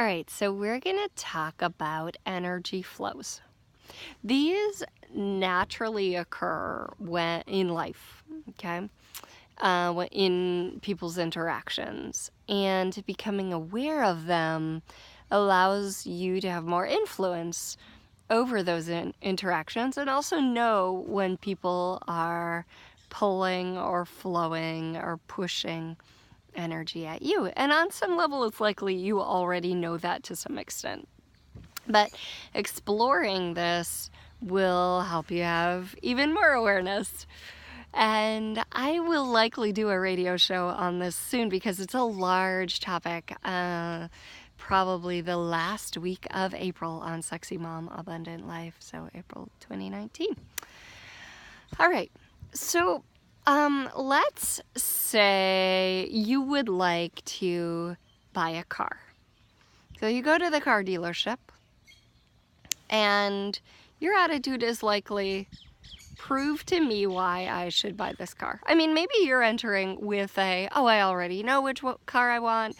All right, so we're going to talk about energy flows. These naturally occur when in life, okay? In people's interactions, and becoming aware of them allows you to have more influence over those interactions, and also know when people are pulling or flowing or pushing energy at you. And on some level, it's likely you already know that to some extent. But exploring this will help you have even more awareness. And I will likely do a radio show on this soon because it's a large topic. Probably the last week of April on Sexy Mom Abundant Life, so April 2019. All right, so let's say you would like to buy a car. So you go to the car dealership, and your attitude is likely, prove to me why I should buy this car. I mean, maybe you're entering with I already know which car I want.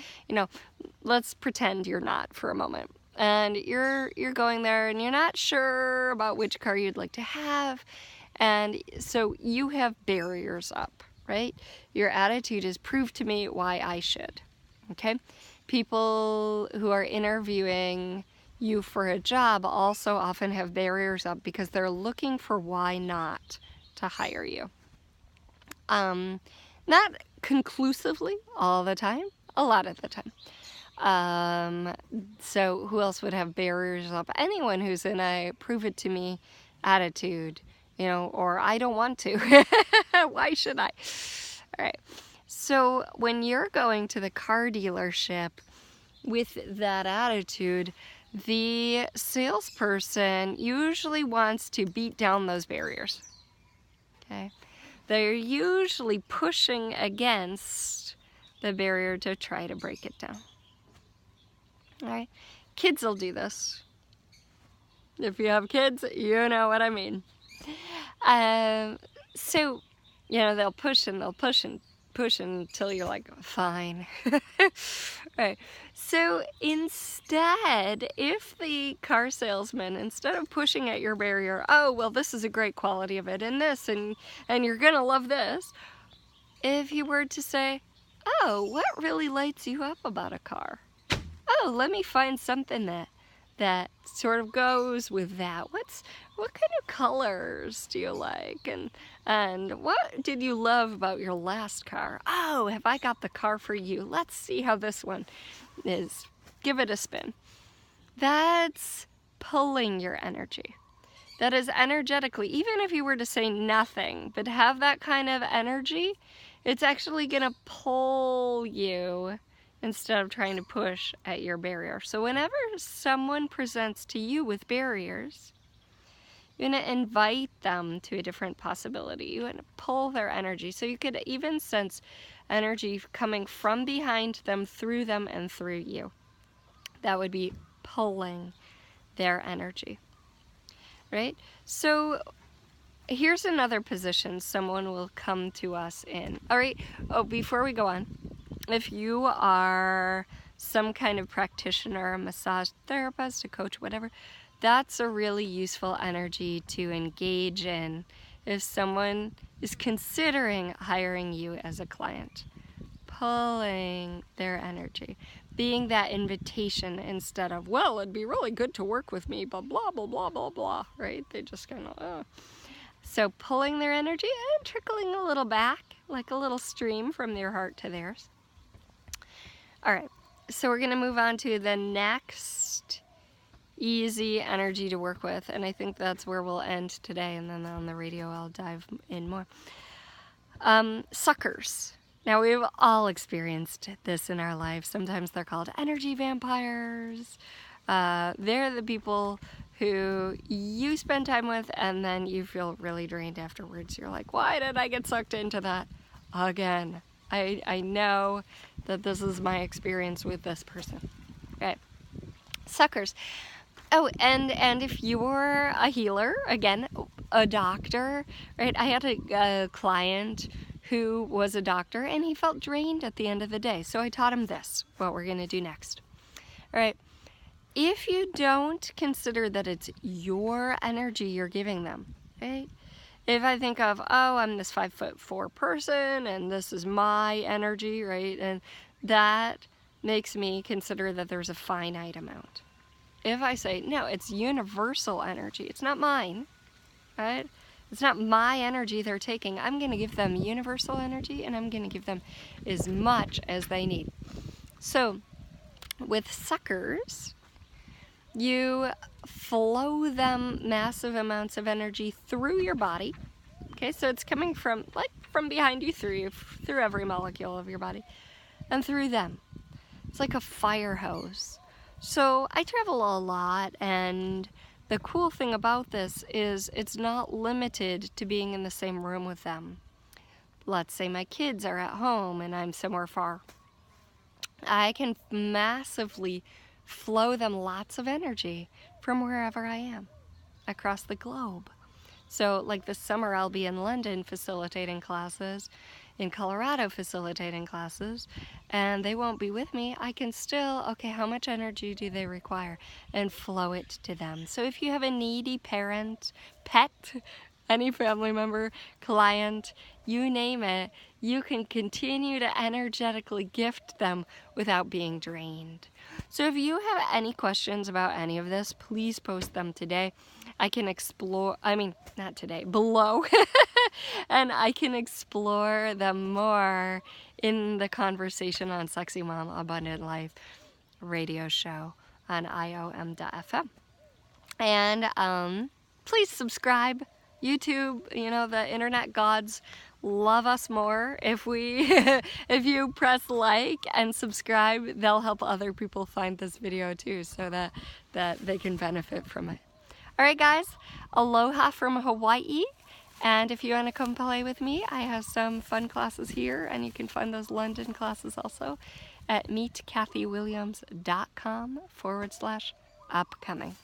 Let's pretend you're not for a moment. And you're going there and you're not sure about which car you'd like to have. And so you have barriers up, right? Your attitude is, prove to me why I should, okay? People who are interviewing you for a job also often have barriers up because they're looking for why not to hire you. Not conclusively all the time, a lot of the time. So who else would have barriers up? Anyone who's in a prove it to me attitude, or I don't want to. Why should I? All right. So when you're going to the car dealership with that attitude, the salesperson usually wants to beat down those barriers. Okay? They're usually pushing against the barrier to try to break it down. All right? Kids will do this. If you have kids, you know what I mean. So, they'll push and they'll push and push until you're like, fine. Right. So instead, if the car salesman, instead of pushing at your barrier, this is a great quality of it, and this, and you're gonna love this, if he were to say, what really lights you up about a car? Let me find something that sort of goes with that. What kind of colors do you like? And what did you love about your last car? Have I got the car for you? Let's see how this one is. Give it a spin. That's pulling your energy. That is energetically, even if you were to say nothing, but have that kind of energy, it's actually going to pull you instead of trying to push at your barrier. So whenever someone presents to you with barriers, you're going to invite them to a different possibility. You want to pull their energy. So you could even sense energy coming from behind them, through them, and through you. That would be pulling their energy. Right? So here's another position someone will come to us in. All right. Before we go on, if you are some kind of practitioner, a massage therapist, a coach, whatever, that's a really useful energy to engage in if someone is considering hiring you as a client. Pulling their energy. Being that invitation instead of, it'd be really good to work with me, but blah, blah, blah, blah, blah, right? They just kind of, So pulling their energy and trickling a little back, like a little stream from their heart to theirs. All right, so we're going to move on to the next easy energy to work with, and I think that's where we'll end today, and then on the radio I'll dive in more. Suckers. Now, we've all experienced this in our lives. Sometimes they're called energy vampires. They're the people who you spend time with, and then you feel really drained afterwards. You're like, why did I get sucked into that again? I know that this is my experience with this person. Okay. Suckers. And if you're a healer, again, a doctor, right? I had a client who was a doctor, and he felt drained at the end of the day. So I taught him this, what we're going to do next. All right. if you don't consider that it's your energy you're giving them, right? If I think of, oh, I'm this 5'4" person and this is my energy, right? And that makes me consider that there's a finite amount. If I say, no, it's universal energy, it's not mine, right? It's not my energy they're taking. I'm going to give them universal energy, and I'm going to give them as much as they need. So with suckers, you flow them massive amounts of energy through your body. Okay, so it's coming from behind you through every molecule of your body and through them. It's like a fire hose. So I travel a lot, and the cool thing about this is it's not limited to being in the same room with them. Let's say my kids are at home and I'm somewhere far. I can massively flow them lots of energy from wherever I am across the globe. So like this summer I'll be in London facilitating classes, in Colorado facilitating classes, and they won't be with me. I can still, okay, how much energy do they require? And flow it to them. So if you have a needy parent, pet, any family member, client, you name it, you can continue to energetically gift them without being drained. So if you have any questions about any of this, please post them today. I can explore, not today, below. And I can explore them more in the Conversation on Sexy Mom Abundant Life radio show on IOM.fm. And please subscribe. YouTube, the internet gods love us more if you press like and subscribe. They'll help other people find this video too, so that they can benefit from it. All right, guys, aloha from Hawaii. And if you want to come play with me, I have some fun classes here, and you can find those London classes also at meetkathywilliams.com/upcoming.